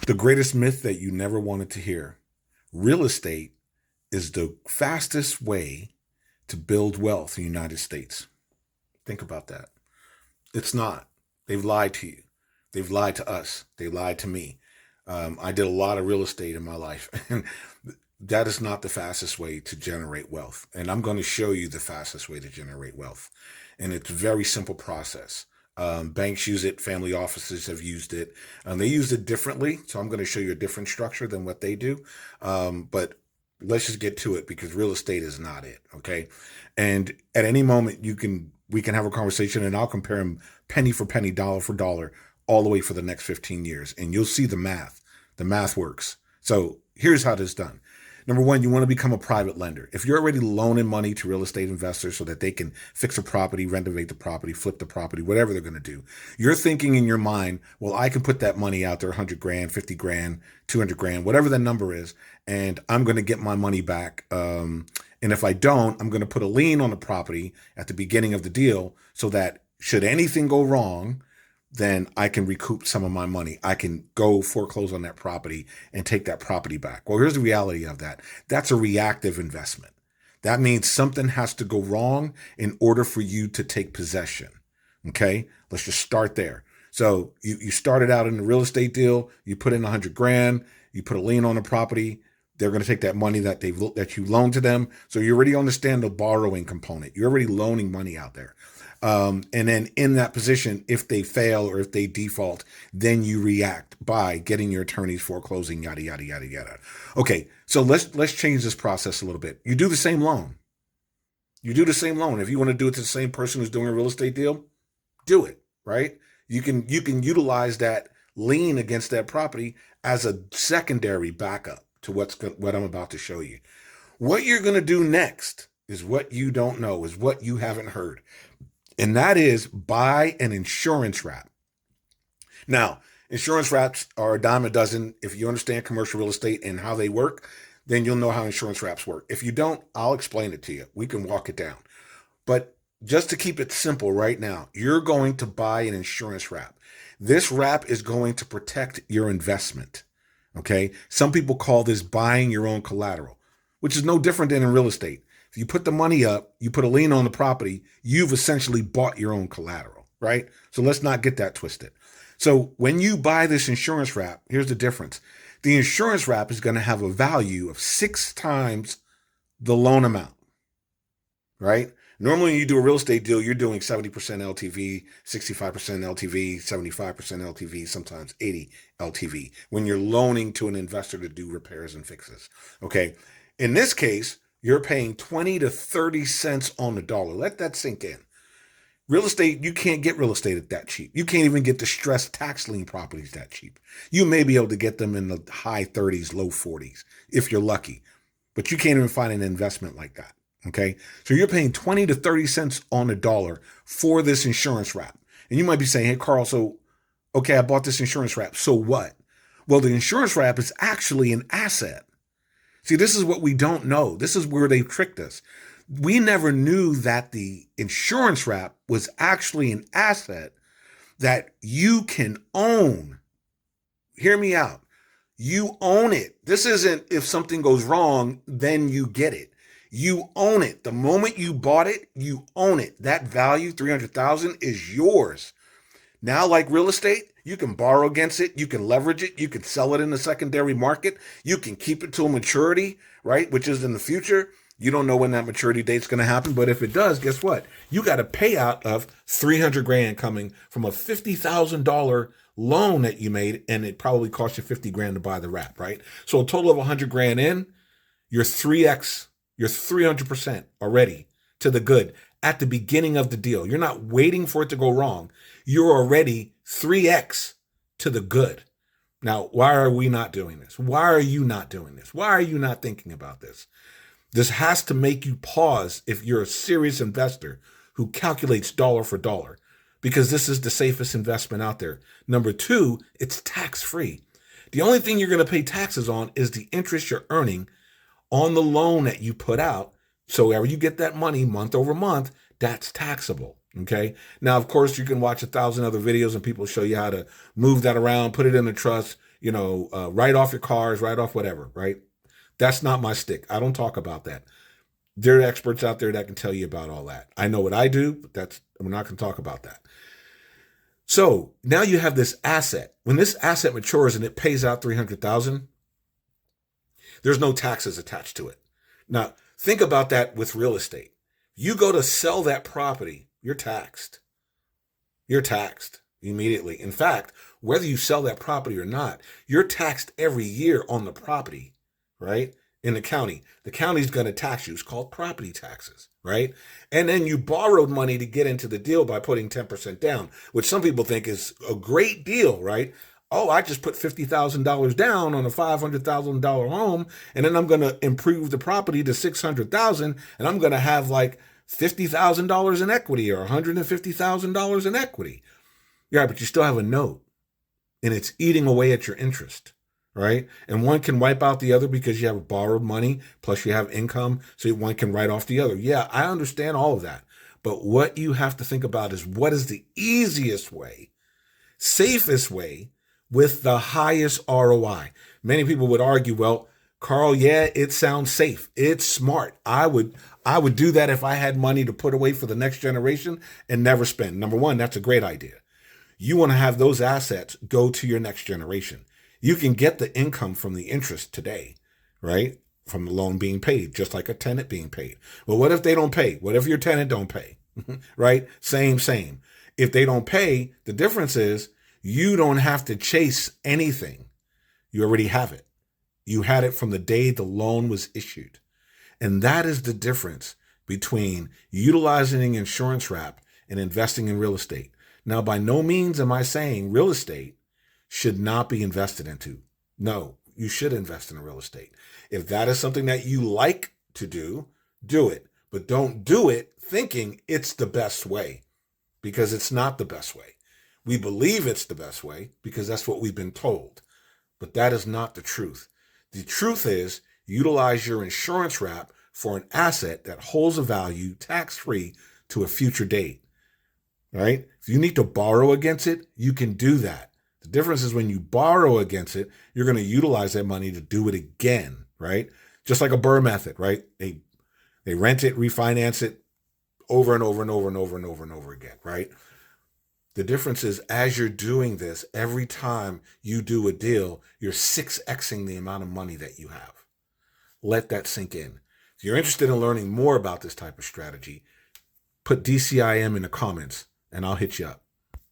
The greatest myth that you never wanted to hear. Real estate is the fastest way to build wealth in the United States. Think about that. It's not. They've lied to you. They've lied to us. They lied to me. I did a lot of real estate in my life, and that is not the fastest way to generate wealth. And I'm going to show you the fastest way to generate wealth. And it's a very simple process. Banks use it. Family offices have used it. They use it differently. So I'm going to show you a different structure than what they do. But let's just get to it because real estate is not it. Okay. And at any moment we can have a conversation and I'll compare them penny for penny, dollar for dollar, all the way for the next 15 years. And you'll see the math. The math works. So here's how this is done. Number one, you want to become a private lender. If you're already loaning money to real estate investors so that they can fix a property, renovate the property, flip the property, whatever they're going to do, you're thinking in your mind, well, I can put that money out there, 100 grand, 50 grand, 200 grand, whatever the number is, and I'm going to get my money back. And if I don't, I'm going to put a lien on the property at the beginning of the deal so that should anything go wrong, then I can recoup some of my money. I can go foreclose on that property and take that property back. Well, here's the reality of that. That's a reactive investment. That means something has to go wrong in order for you to take possession. Okay, let's just start there. So you started out in a real estate deal, you put in 100 grand, you put a lien on the property. They're going to take that money that you loaned to them. So you already understand the borrowing component. You're already loaning money out there. And then in that position, if they fail or if they default, then you react by getting your attorneys foreclosing, yada, yada, yada, yada. Okay, so let's change this process a little bit. You do the same loan. You do the same loan. If you want to do it to the same person who's doing a real estate deal, do it, right? You can utilize that lien against that property as a secondary backup to what I'm about to show you. What you're going to do next is what you don't know, is what you haven't heard. And that is buy an insurance wrap. Now, insurance wraps are a dime a dozen. If you understand commercial real estate and how they work, then you'll know how insurance wraps work. If you don't, I'll explain it to you. We can walk it down. But just to keep it simple right now, you're going to buy an insurance wrap. This wrap is going to protect your investment. Okay? Some people call this buying your own collateral, which is no different than in real estate. If you put the money up, you put a lien on the property, you've essentially bought your own collateral, right? So let's not get that twisted. So when you buy this insurance wrap, here's the difference. The insurance wrap is going to have a value of 6 times the loan amount, right? Normally when you do a real estate deal, you're doing 70% LTV, 65% LTV, 75% LTV, sometimes 80 LTV when you're loaning to an investor to do repairs and fixes, okay? In this case, you're paying 20 to 30 cents on the dollar. Let that sink in. Real estate, you can't get real estate at that cheap. You can't even get distressed tax lien properties that cheap. You may be able to get them in the high 30s, low 40s, if you're lucky. But you can't even find an investment like that, okay? So you're paying 20 to 30 cents on the dollar for this insurance wrap. And you might be saying, hey, Carl, so, okay, I bought this insurance wrap. So what? Well, the insurance wrap is actually an asset. See, this is what we don't know. This is where they've tricked us. We never knew that the insurance wrap was actually an asset that you can own. Hear me out. You own it. This isn't if something goes wrong, then you get it. You own it. The moment you bought it, you own it. That value, $300,000, is yours. Now, like real estate, you can borrow against it. You can leverage it. You can sell it in the secondary market. You can keep it till maturity, right? Which is in the future. You don't know when that maturity date's going to happen. But if it does, guess what? You got a payout of 300 grand coming from a $50,000 loan that you made. And it probably cost you 50 grand to buy the wrap, right? So a total of 100 grand in, you're 3X, you're 300% already to the good at the beginning of the deal. You're not waiting for it to go wrong. You're already 3X to the good. Now, why are we not doing this? Why are you not doing this? Why are you not thinking about this? This has to make you pause if you're a serious investor who calculates dollar for dollar, because this is the safest investment out there. Number two, it's tax-free. The only thing you're going to pay taxes on is the interest you're earning on the loan that you put out. So wherever you get that money month over month, that's taxable. Okay. Now, of course, you can watch 1,000 other videos and people show you how to move that around, put it in a trust, write off your cars, write off whatever, right? That's not my stick. I don't talk about that. There are experts out there that can tell you about all that. I know what I do, but we're not going to talk about that. So now you have this asset. When this asset matures and it pays out $300,000, there's no taxes attached to it. Now, think about that with real estate. You go to sell that property, you're taxed. You're taxed immediately. In fact, whether you sell that property or not, you're taxed every year on the property, right? In the county. The county's going to tax you. It's called property taxes, right? And then you borrowed money to get into the deal by putting 10% down, which some people think is a great deal, right? Oh, I just put $50,000 down on a $500,000 home, and then I'm going to improve the property to $600,000, and I'm going to have like $50,000 in equity or $150,000 in equity. Yeah, but you still have a note, and it's eating away at your interest, right? And one can wipe out the other because you have borrowed money, plus you have income, so one can write off the other. Yeah, I understand all of that. But what you have to think about is what is the easiest way, safest way, with the highest ROI. Many people would argue, well, Carl, yeah, it sounds safe. It's smart. I would do that if I had money to put away for the next generation and never spend. Number one, that's a great idea. You want to have those assets go to your next generation. You can get the income from the interest today, right? From the loan being paid, just like a tenant being paid. Well, what if they don't pay? What if your tenant don't pay? Right? Same. If they don't pay, the difference is you don't have to chase anything. You already have it. You had it from the day the loan was issued. And that is the difference between utilizing an insurance wrap and investing in real estate. Now, by no means am I saying real estate should not be invested into. No, you should invest in real estate. If that is something that you like to do, do it. But don't do it thinking it's the best way, because it's not the best way. We believe it's the best way because that's what we've been told. But that is not the truth. The truth is utilize your insurance wrap for an asset that holds a value tax-free to a future date. Right? If you need to borrow against it, you can do that. The difference is when you borrow against it, you're going to utilize that money to do it again, right? Just like a Burr method, right? They rent it, refinance it over and over and over and over and over and over again, right? The difference is as you're doing this, every time you do a deal, you're 6xing the amount of money that you have. Let that sink in. If you're interested in learning more about this type of strategy, put DCIM in the comments and I'll hit you up.